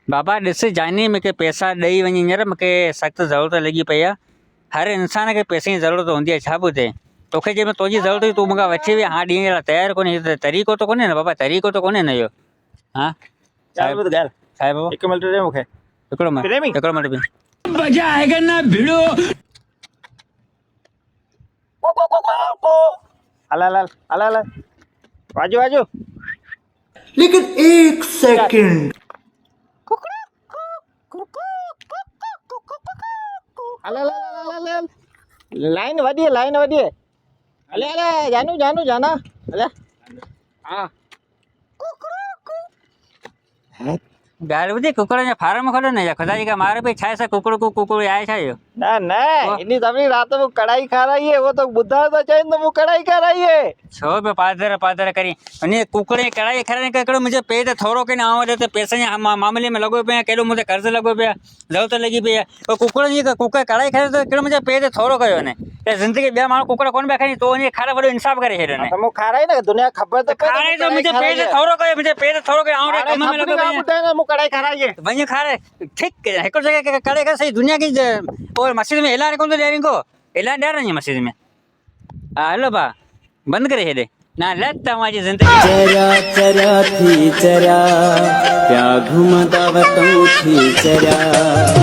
बाबा ॾिस जानी मूंखे पैसा ॾेई वञी हींअर मूंखे सख़्तु ज़रूरत लॻी पई आहे। हर इंसान खे पैसे जी ज़रूरत हूंदी आहे, छा ॿुधे तोखे जंहिंमें तुंहिंजी ज़रूरत हुई तूं मूंखां वठी वई, हाणे ॾींहं लाइ तयारु कोन्हे, इहो त तरीक़ो त कोन्हे न बाबा, तरीक़ो त कोन्हे न इहो। हा ॻाल्हि ॿुध ॻाल्हि, साहिब बाबा हिकु मिंट ॾे मूंखे। हिकिड़ो मिंट बि मजा आएगा ना भिड़ो। हल हल हल हल हल वाजू वाजू। लेकिन एक सेकंड, हल हल हल हल हल लाइन वधी है, लाइन वधी है। हले हले जानू जानू जाना हले। हाँ ॻाल्हि ॿुधी, कुकड़ जा फार्म खोलो न, या ख़ुदा जी का मार पई, छा आहे कुकड़ को कुकड़ आहे छा इहो? ना ना इन्हीं सभी रात में कढ़ाई खा रही है, वो तो बुद्धा तो चाहिए तो वो कढ़ाई खा रही है। छो पियो पादर पादर करी उन कुकड़ जी कढ़ाई खाराइण हिकिड़ो मुंहिंजे पेट थोरो कनि आउं वॾे त पैसनि जे मामले में लॻो पियो आहियां, केॾो मुंहिंजे कर्ज़ु लॻो पियो आहे, ज़रूरत लॻी पई आहे, पोइ कुकड़ जी कुकर कढ़ाई खाए त कहिड़ो मुंहिंजे पेट थोरो कयो ने, त ज़िंदगी ॿिया माण्हू कुकड़ कोन पिया खाइनि, तो उन खाराए वॾो इंसाफ़ करे छॾियो ने। तो वो खा रही ना, दुनिया खबर तो खाराई त मुंहिंजे पेट थोरो कयो, मुंहिंजे पेट थोरो कयो, आउं कम में लॻो पियो आहियां। वो कढ़ाई खा रही है। वञी खाराए ठीकु हिकिड़ो जॻह करे करे सही दुनिया खे पोइ मस्जिद में ऐलान कोन थो ॾियारीं को, ऐलान ॾियारणी मस्जिद में। हा हलो भाउ बंदि करे छॾे ना लत तव्हांजी ज़िंदगी। चरा चरा थी चरा क्या घुमदा वतूं थी चरा।